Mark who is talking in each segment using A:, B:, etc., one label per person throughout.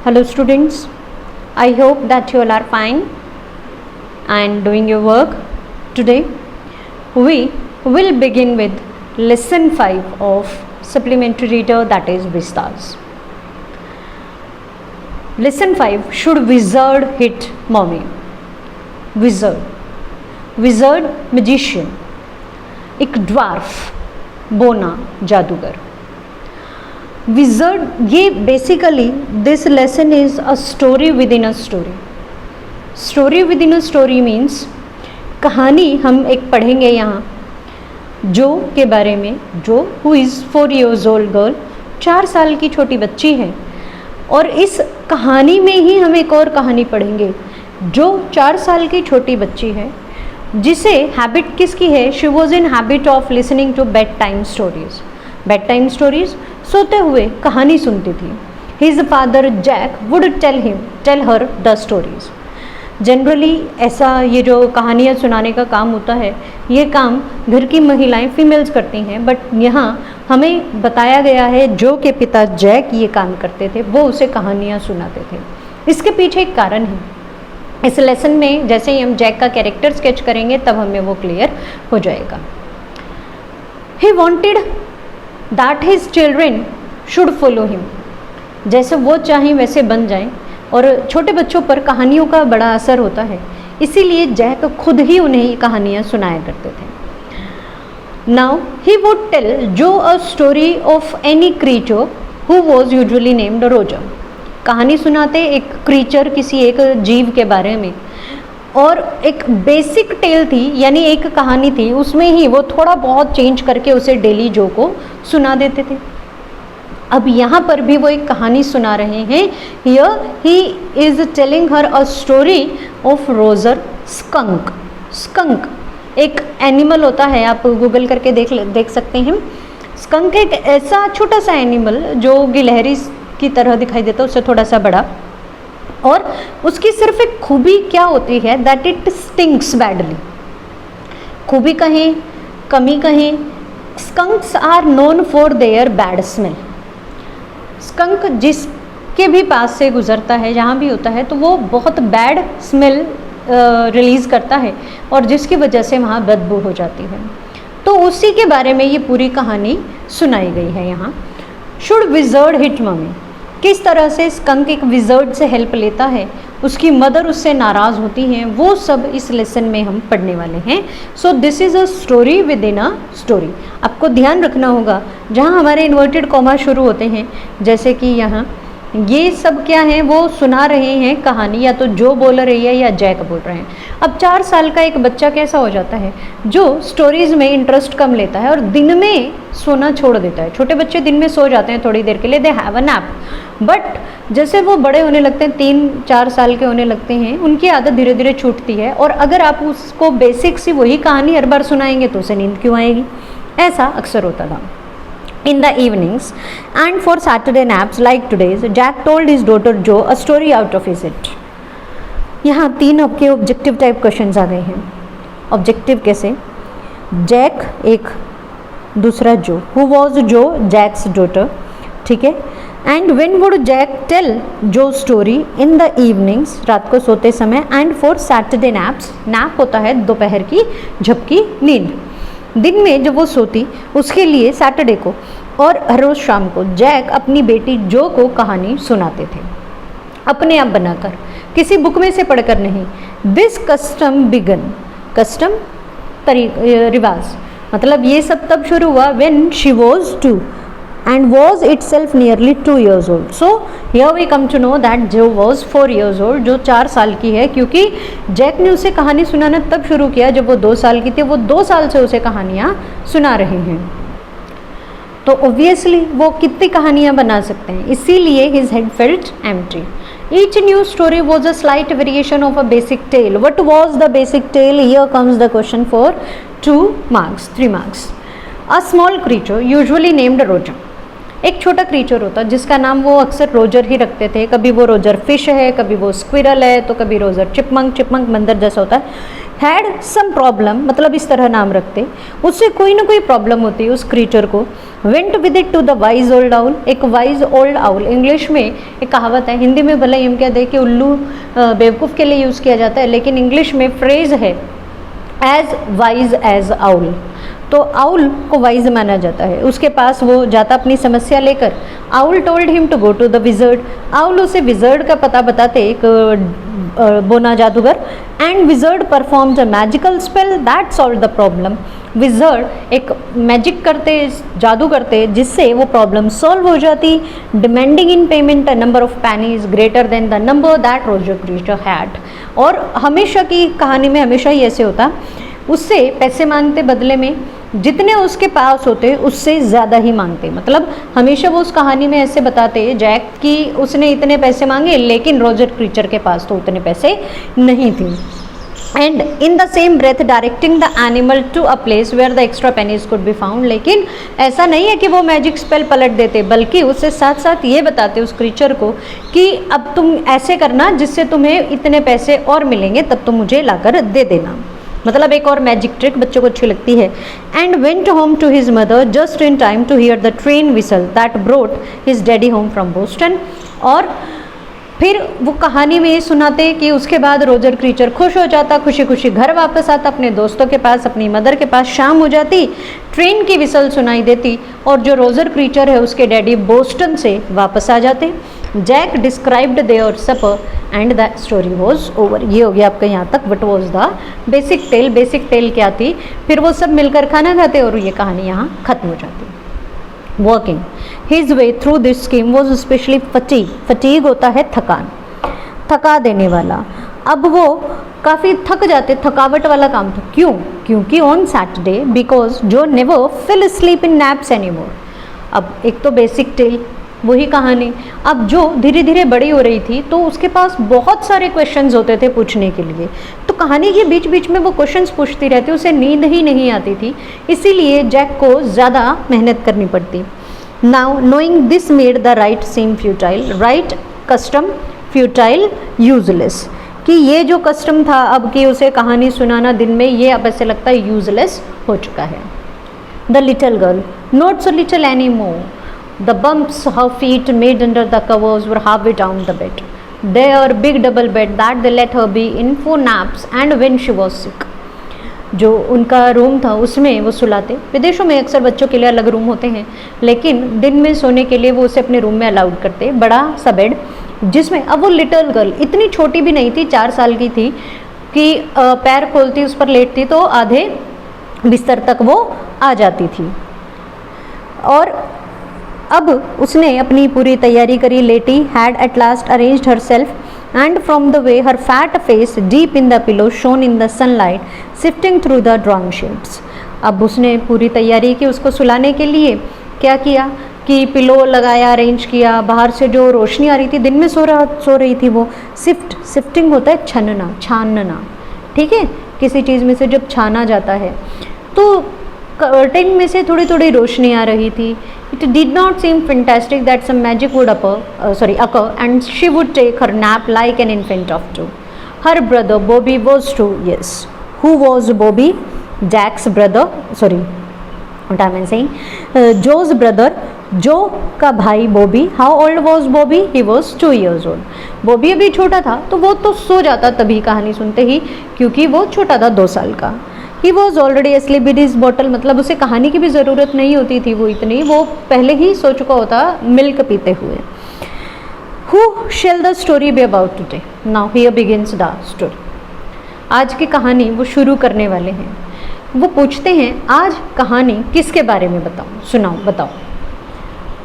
A: Hello students, I hope that you all are fine and doing your work. Today we will begin with lesson 5 of supplementary reader, that is Vistas. Lesson 5, should wizard hit mommy? Wizard magician, एक dwarf, बोना जादूगर. Wizard, ये basically this lesson is a story with in a story. Story with in a story means कहानी हम एक पढ़ेंगे यहाँ जो के बारे में, जो who is 4 years old girl, 4 साल की छोटी बच्ची है. और इस कहानी में ही हम एक और कहानी पढ़ेंगे जो 4 साल की छोटी बच्ची है जिसे हैबिट किसकी है, she was in habit of listening to bed time stories. Bed time stories, सोते हुए कहानी सुनती थी. His father Jack would tell her the stories. Generally ऐसा ये जो कहानियाँ सुनाने का काम होता है, ये काम घर की महिलाएं फीमेल्स करती हैं, बट यहाँ हमें बताया गया है जो के पिता जैक ये काम करते थे, वो उसे कहानियाँ सुनाते थे. इसके पीछे एक कारण है. इस लेसन में जैसे ही हम जैक का कैरेक्टर स्केच करेंगे तब हमें वो क्लियर हो जाएगा. He wanted that his children should follow him. जैसे वो चाहें वैसे बन जाएं, और छोटे बच्चों पर कहानियों का बड़ा असर होता है, इसीलिए जैक खुद ही उन्हें कहानियाँ सुनाया करते थे. नाउ ही वुड टेल जो a story of any creature who was usually named Roger. कहानी सुनाते एक क्रीचर, किसी एक जीव के बारे में, और एक बेसिक टेल थी, यानी एक कहानी थी, उसमें ही वो थोड़ा बहुत चेंज करके उसे डेली जो को सुना देते थे. अब यहाँ पर भी वो एक कहानी सुना रहे हैं. Here he is telling her a story of Roger skunk. Skunk एक एनिमल होता है, आप गूगल करके देख सकते हैं. स्कंक एक ऐसा छोटा सा एनिमल जो गिलहरी की तरह दिखाई देता है, उससे थोड़ा सा बड़ा, और उसकी सिर्फ एक खूबी क्या होती है, दैट इट स्टिंक्स बैडली. खूबी कहें, कमी कहें, skunks are known for their bad smell. Skunk जिसके भी पास से गुजरता है, जहाँ भी होता है, तो वो बहुत बैड स्मेल रिलीज़ करता है, और जिसकी वजह से वहाँ बदबू हो जाती है. तो उसी के बारे में ये पूरी कहानी सुनाई गई है यहाँ. शुड विजर्ड हिट मम्मी, किस तरह से स्कंक एक विजर्ड से हेल्प लेता है, उसकी मदर उससे नाराज़ होती हैं, वो सब इस लेसन में हम पढ़ने वाले हैं. So this is a story with in a story. आपको ध्यान रखना होगा जहाँ हमारे इन्वर्टेड कॉमा शुरू होते हैं, जैसे कि यहाँ ये सब क्या है, वो सुना रहे हैं कहानी, या तो जो बोल रही है या जैक बोल रहे हैं. अब 4 साल का एक बच्चा कैसा हो जाता है जो स्टोरीज़ में इंटरेस्ट कम लेता है और दिन में सोना छोड़ देता है. छोटे बच्चे दिन में सो जाते हैं थोड़ी देर के लिए, they have a nap. But जैसे वो बड़े होने लगते हैं, 3-4 साल के होने लगते हैं, उनकी आदत धीरे धीरे छूटती है, और अगर आप उसको बेसिक सी वही कहानी हर बार सुनाएंगे तो उसे नींद क्यों आएगी. ऐसा अक्सर होता था. In the evenings and for Saturday naps like today's, Jack told his daughter Jo a story out of his it. यहाँ 3 आपके ऑब्जेक्टिव टाइप क्वेश्चंस आ गए हैं. ऑब्जेक्टिव कैसे, जैक एक, दूसरा Jo, who was Jo Jack's daughter, ठीक है. And when would Jack tell Jo story, in the evenings, रात को सोते समय, and for Saturday naps, nap होता है दोपहर की झपकी नींद. दिन में जब वो सोती उसके लिए सैटरडे को और हर रोज़ शाम को जैक अपनी बेटी जो को कहानी सुनाते थे, अपने आप बनाकर, किसी बुक में से पढ़कर नहीं. दिस कस्टम बिगन, कस्टम रिवाज, मतलब ये सब तब शुरू हुआ when she was 2 and was itself nearly 2 years old. So here we come to know that जो was 4 years old, जो 4 साल की है, क्योंकि जैक ने उसे कहानी सुनाना तब शुरू किया जब वो 2 साल की थी. वो 2 साल से उसे कहानियाँ सुना रहे हैं, तो ऑब्वियसली वो कितनी कहानियाँ बना सकते हैं, इसीलिए his head felt empty. Each new story was a slight variation of a basic tale. What was the basic tale? Here comes the question for 2 marks, 3 marks. A small creature usually named Roger. एक छोटा creature होता जिसका नाम वो अक्सर Roger ही रखते थे. कभी वो रोजर फिश है, कभी वो स्क्विरल है, तो कभी रोजर चिपमंक बंदर जैसा होता है. हैड सम प्रॉब्लम, मतलब इस तरह नाम रखते, उससे कोई ना कोई प्रॉब्लम होती है उस क्रीचर को। Went with it to the wise old owl, एक वाइज ओल्ड आउल, इंग्लिश में एक कहावत है, हिंदी में भले ही हम क्या दें कि उल्लू बेवकूफ़ के लिए यूज़ किया जाता है, लेकिन इंग्लिश में फ्रेज है एज वाइज एज आउल, तो आउल को वाइज माना जाता है। उसके पास वो जाता अपनी समस्या लेकर। Owl told him to go to the wizard, owl उसे विजर्ड का पता बताते, एक बोना जादूगर, and wizard performed a magical spell that solve the problem, wizard एक मैजिक करते, जादू करते, जिससे वो प्रॉब्लम सॉल्व हो जाती। Demanding in payment a number of pennies greater than the number that Roger creature had, और हमेशा की कहानी में हमेशा ही ऐसे होता, उससे पैसे मांगते बदले में, जितने उसके पास होते उससे ज़्यादा ही मांगते। मतलब हमेशा वो उस कहानी में ऐसे बताते जैक कि उसने इतने पैसे मांगे, लेकिन रोजर क्रीचर के पास तो उतने पैसे नहीं थे। And in the same breath directing the animal to a place where the extra pennies could be found, लेकिन ऐसा नहीं है कि वो मैजिक स्पेल पलट देते, बल्कि उससे साथ साथ ये बताते उस क्रीचर को कि अब तुम ऐसे करना जिससे तुम्हें इतने पैसे और मिलेंगे, तब तुम मुझे लाकर दे देना। मतलब एक और मैजिक ट्रिक बच्चों को अच्छी लगती है। And went home to his mother just in time to hear the train whistle that brought his daddy home from Boston, और फिर वो कहानी में ये सुनाते कि उसके बाद रोजर क्रीचर खुश हो जाता, खुशी खुशी घर वापस आता अपने दोस्तों के पास, अपनी मदर के पास। शाम हो जाती, ट्रेन की विसल सुनाई देती, और जो रोजर क्रीचर है उसके डैडी बोस्टन से वापस आ जाते। Jack described their supper and the story was over, ये हो गया आपका यहाँ तक what was the basic tale. Basic tale क्या थी, फिर वो सब मिलकर खाना खाते और ये कहानी यहाँ खत्म हो जाती। Working his way through this scheme was specially fatigue, fatigue होता है थकान, थका देने वाला। अब वो काफ़ी थक जाते, थकावट वाला काम था। क्यों? क्योंकि on Saturday because Jo never fell sleep in naps anymore. अब एक तो बेसिक टेल वही कहानी, अब जो धीरे धीरे बड़ी हो रही थी तो उसके पास बहुत सारे क्वेश्चंस होते थे पूछने के लिए, तो कहानी के बीच बीच में वो क्वेश्चंस पूछती रहती, उसे नींद ही नहीं आती थी, इसीलिए जैक को ज़्यादा मेहनत करनी पड़ती। Now knowing this made the rite seem futile, rite custom futile useless, कि ये जो कस्टम था अब कि उसे कहानी सुनाना दिन में, ये अब ऐसे लगता है यूजलेस हो चुका है। The little girl not so little any more, the bumps her feet made under the covers were halfway down the bed, their big double bed that they let her be in for naps and when she was sick। जो उनका room था उसमें वो सुलाते, विदेशों में अक्सर बच्चों के लिए अलग रूम होते हैं, लेकिन दिन में सोने के लिए वो उसे अपने रूम में अलाउड करते, बड़ा सा बेड जिसमें, अब वो लिटिल गर्ल इतनी छोटी भी नहीं थी, 4 साल की थी कि पैर खोलती उस पर लेटती तो आधे बिस्तर तक वो आ जाती थी। और अब उसने अपनी पूरी तैयारी करी, लेटी, had at last arranged her self and from the way her fat face deep in the pillow shown in the sunlight sifting through the drawing shades. अब उसने पूरी तैयारी की उसको सुलाने के लिए, क्या किया कि पिलो लगाया, अरेंज किया, बाहर से जो रोशनी आ रही थी, दिन में सो रही थी वो, सिफ्टिंग होता है छनना, छानना, ठीक है, किसी चीज़ में से जब छाना जाता है, तो कर्टेन में से थोड़ी थोड़ी रोशनी आ रही थी। It did not seem fantastic that some magic would occur and she would take her nap like an infant of 2. Her brother Bobby was too. Yes, who was Bobby? Jack's brother. Sorry, what am I saying? Joe's brother. जो का भाई Bobby. How old was Bobby? He was 2 years old। Bobby अभी छोटा था, तो वो तो सो जाता तभी कहानी सुनते ही, क्योंकि वो छोटा था, 2 साल का। He was already asleep with his bottle, मतलब उसे कहानी की भी ज़रूरत नहीं होती थी, वो इतनी, वो पहले ही सो चुका होता मिल्क पीते हुए। Who shall the story be about today? Now here begins the story। आज की कहानी वो शुरू करने वाले हैं। वो पूछते हैं आज कहानी किसके बारे में बताऊँ, सुनाओ, बताओ।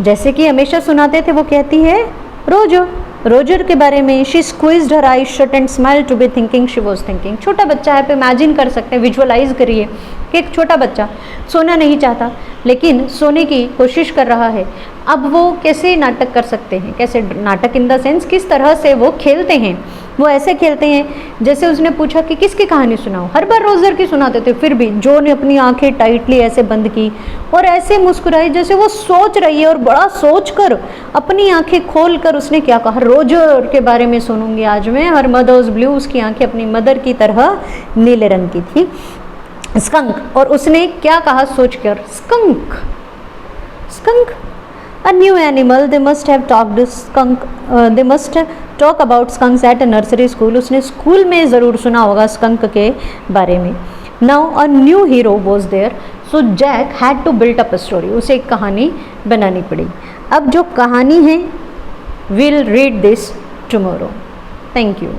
A: जैसे कि हमेशा सुनाते थे, वो कहती है रोजर के बारे में। She squeezed her eyes shut and smiled to be thinking she was thinking. छोटा बच्चा है, आप इमेजिन कर सकते हैं, विजुअलाइज करिए कि एक छोटा बच्चा सोना नहीं चाहता लेकिन सोने की कोशिश कर रहा है। अब वो कैसे नाटक कर सकते हैं, कैसे नाटक इन द सेंस किस तरह से वो खेलते हैं। वो ऐसे खेलते हैं जैसे उसने पूछा कि किसकी कहानी सुनाओ, हर बार रोज़र की सुनाते थे, फिर भी जो ने अपनी आंखें टाइटली ऐसे बंद की और ऐसे मुस्कुराई जैसे वो सोच रही है, और बड़ा सोच कर अपनी आंखें खोल कर उसने क्या कहा, रोजर के बारे में सुनूंगी आज मैं, हर मदर्स ब्लू, उसकी आंखें अपनी मदर की तरह नीले रंग की थी। स्कंक, और उसने क्या कहा सोचकर, skunk, skunk, a new animal, they must have talked skunk, they must talk about skunks at a nursery school, उसने स्कूल में ज़रूर सुना होगा skunk के बारे में। Now a new hero was there, so Jack had to build up a story, उसे एक कहानी बनानी पड़ी। अब जो कहानी है we'll read this tomorrow. Thank you.